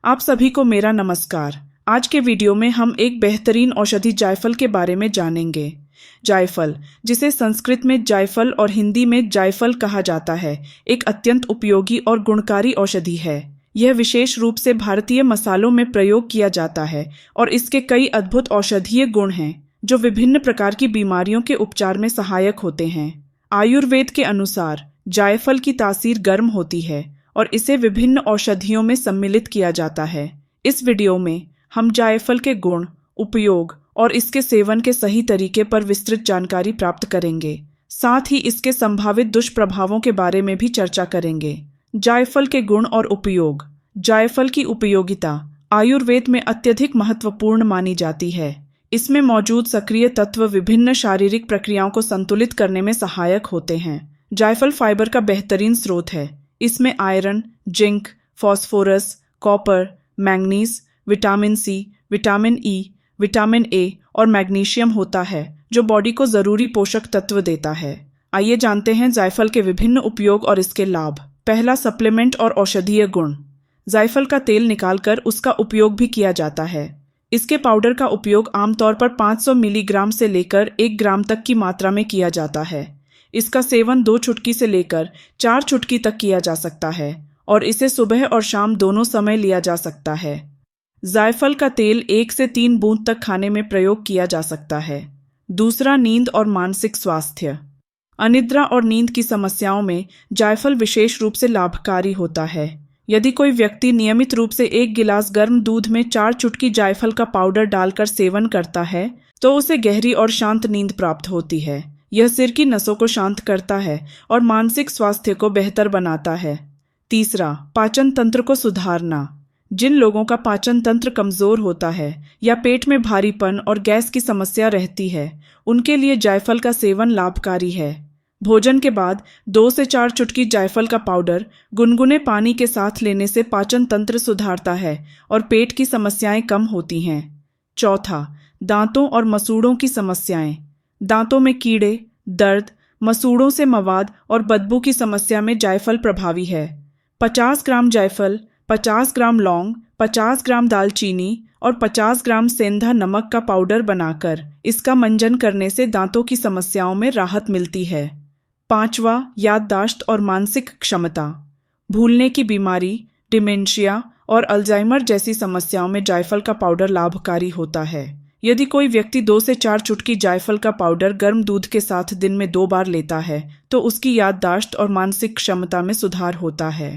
आप सभी को मेरा नमस्कार। आज के वीडियो में हम एक बेहतरीन औषधि जायफल के बारे में जानेंगे। जायफल, जिसे संस्कृत में जायफल और हिंदी में जायफल कहा जाता है, एक अत्यंत उपयोगी और गुणकारी औषधि है। यह विशेष रूप से भारतीय मसालों में प्रयोग किया जाता है और इसके कई अद्भुत औषधीय गुण हैं, जो विभिन्न प्रकार की बीमारियों के उपचार में सहायक होते हैं। आयुर्वेद के अनुसार जायफल की तासीर गर्म होती है और इसे विभिन्न औषधियों में सम्मिलित किया जाता है। इस वीडियो में हम जायफल के गुण, उपयोग और इसके सेवन के सही तरीके पर विस्तृत जानकारी प्राप्त करेंगे। साथ ही इसके संभावित दुष्प्रभावों के बारे में भी चर्चा करेंगे। जायफल के गुण और उपयोग। जायफल की उपयोगिता आयुर्वेद में अत्यधिक महत्वपूर्ण मानी जाती है। इसमें मौजूद सक्रिय तत्व विभिन्न शारीरिक प्रक्रियाओं को संतुलित करने में सहायक होते हैं। जायफल फाइबर का बेहतरीन स्रोत है। इसमें iron, zinc, phosphorus, copper, manganese, vitamin C, vitamin E, vitamin A और मैग्नीशियम होता है, जो बॉडी को जरूरी पोषक तत्व देता है। आइए जानते हैं जायफल के विभिन्न उपयोग और इसके लाभ। पहला, सप्लीमेंट और औषधीय गुण। जायफल का तेल निकालकर उसका उपयोग भी किया जाता है। इसके पाउडर का उपयोग आमतौर पर 500 मिलीग्राम से लेकर 1 ग्राम तक की मात्रा में किया जाता है। इसका सेवन 2 चुटकी से लेकर 4 चुटकी तक किया जा सकता है और इसे सुबह और शाम दोनों समय लिया जा सकता है। जायफल का तेल 1 से 3 बूंद तक खाने में प्रयोग किया जा सकता है। दूसरा, नींद और मानसिक स्वास्थ्य। अनिद्रा और नींद की समस्याओं में जायफल विशेष रूप से लाभकारी होता है। यदि कोई व्यक्ति नियमित रूप से 1 गिलास गर्म दूध में 4 चुटकी जायफल का पाउडर डालकर सेवन करता है, तो उसे गहरी और शांत नींद प्राप्त होती है। यह सिर की नसों को शांत करता है और मानसिक स्वास्थ्य को बेहतर बनाता है। तीसरा, पाचन तंत्र को सुधारना। जिन लोगों का पाचन तंत्र कमजोर होता है या पेट में भारीपन और गैस की समस्या रहती है, उनके लिए जायफल का सेवन लाभकारी है। भोजन के बाद 2 से 4 चुटकी जायफल का पाउडर गुनगुने पानी के साथ लेने से पाचन तंत्र सुधारता है और पेट की समस्याएं कम होती हैं। चौथा, दांतों और मसूड़ों की समस्याएं। दांतों में कीड़े, दर्द, मसूड़ों से मवाद और बदबू की समस्या में जायफल प्रभावी है। 50 ग्राम जायफल, 50 ग्राम लौंग, 50 ग्राम दालचीनी और 50 ग्राम सेंधा नमक का पाउडर बनाकर इसका मंजन करने से दांतों की समस्याओं में राहत मिलती है। पांचवा, याददाश्त और मानसिक क्षमता। भूलने की बीमारी, डिमेंशिया और अल्जाइमर जैसी समस्याओं में जायफल का पाउडर लाभकारी होता है। यदि कोई व्यक्ति 2 से 4 चुटकी जायफल का पाउडर गर्म दूध के साथ दिन में 2 बार लेता है, तो उसकी याददाश्त और मानसिक क्षमता में सुधार होता है।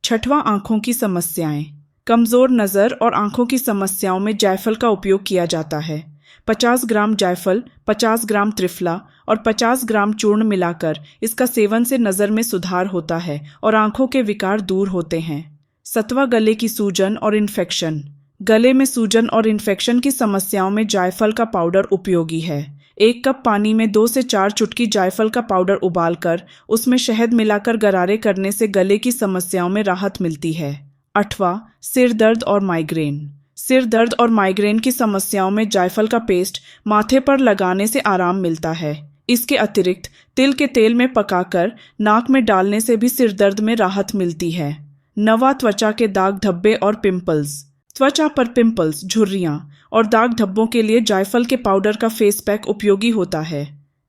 छठवां, आंखों की समस्याएं। कमजोर नज़र और आंखों की समस्याओं में जायफल का उपयोग किया जाता है। 50 ग्राम जायफल, 50 ग्राम त्रिफला और 50 ग्राम चूर्ण मिलाकर इसका सेवन से नज़र में सुधार होता है और आंखों के विकार दूर होते हैं। 7वां, गले की सूजन और इन्फेक्शन। गले में सूजन और इन्फेक्शन की समस्याओं में जायफल का पाउडर उपयोगी है। 1 कप पानी में 2 से 4 चुटकी जायफल का पाउडर उबालकर उसमें शहद मिलाकर गरारे करने से गले की समस्याओं में राहत मिलती है। 8वां, सिर दर्द और माइग्रेन। सिर दर्द और माइग्रेन की समस्याओं में जायफल का पेस्ट माथे पर लगाने से आराम मिलता है। इसके अतिरिक्त तिल के तेल में पकाकर नाक में डालने से भी सिर दर्द में राहत मिलती है। 9वां, त्वचा के दाग धब्बे और पिंपल्स। त्वचा पर पिंपल्स, झुर्रियां और दाग धब्बों के लिए जायफल के पाउडर का फेस पैक उपयोगी होता है।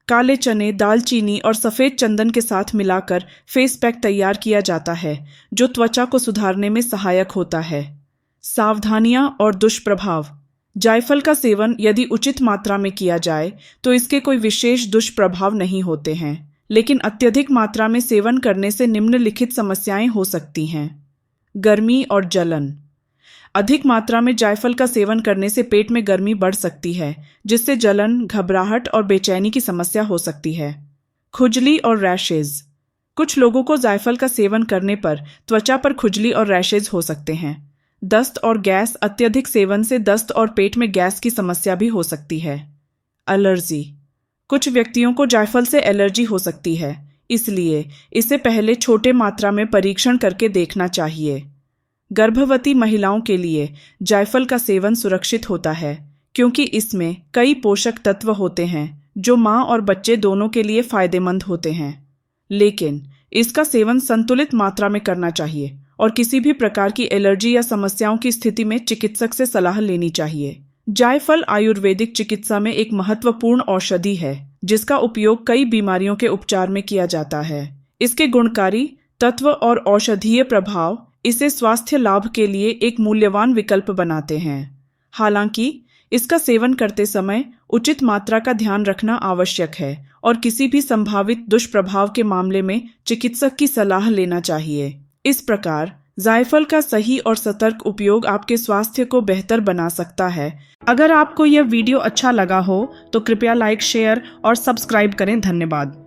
काले चने, दालचीनी और सफ़ेद चंदन के साथ मिलाकर फेस पैक तैयार किया जाता है, जो त्वचा को सुधारने में सहायक होता है। सावधानियां और दुष्प्रभाव। जायफल का सेवन यदि उचित मात्रा में किया जाए तो इसके कोई विशेष दुष्प्रभाव नहीं होते हैं, लेकिन अत्यधिक मात्रा में सेवन करने से निम्नलिखित समस्याएं हो सकती हैं। गर्मी और जलन। अधिक मात्रा में जायफल का सेवन करने से पेट में गर्मी बढ़ सकती है, जिससे जलन, घबराहट और बेचैनी की समस्या हो सकती है। खुजली और रैशेज। कुछ लोगों को जायफल का सेवन करने पर त्वचा पर खुजली और रैशेज हो सकते हैं। दस्त और गैस। अत्यधिक सेवन से दस्त और पेट में गैस की समस्या भी हो सकती है। एलर्जी। कुछ व्यक्तियों को जायफल से एलर्जी हो सकती है, इसलिए इसे पहले छोटे मात्रा में परीक्षण करके देखना चाहिए। गर्भवती महिलाओं के लिए जायफल का सेवन सुरक्षित होता है, क्योंकि इसमें कई पोषक तत्व होते हैं जो मां और बच्चे दोनों के लिए फायदेमंद होते हैं। लेकिन इसका सेवन संतुलित मात्रा में करना चाहिए और किसी भी प्रकार की एलर्जी या समस्याओं की स्थिति में चिकित्सक से सलाह लेनी चाहिए। जायफल आयुर्वेदिक चिकित्सा में एक महत्वपूर्ण औषधि है जिसका उपयोग कई बीमारियों के उपचार में किया जाता है। इसके गुणकारी तत्व और औषधीय प्रभाव इसे स्वास्थ्य लाभ के लिए एक मूल्यवान विकल्प बनाते हैं। हालांकि इसका सेवन करते समय उचित मात्रा का ध्यान रखना आवश्यक है और किसी भी संभावित दुष्प्रभाव के मामले में चिकित्सक की सलाह लेना चाहिए। इस प्रकार जायफल का सही और सतर्क उपयोग आपके स्वास्थ्य को बेहतर बना सकता है। अगर आपको यह वीडियो अच्छा लगा हो तो कृपया लाइक, शेयर और सब्सक्राइब करें। धन्यवाद।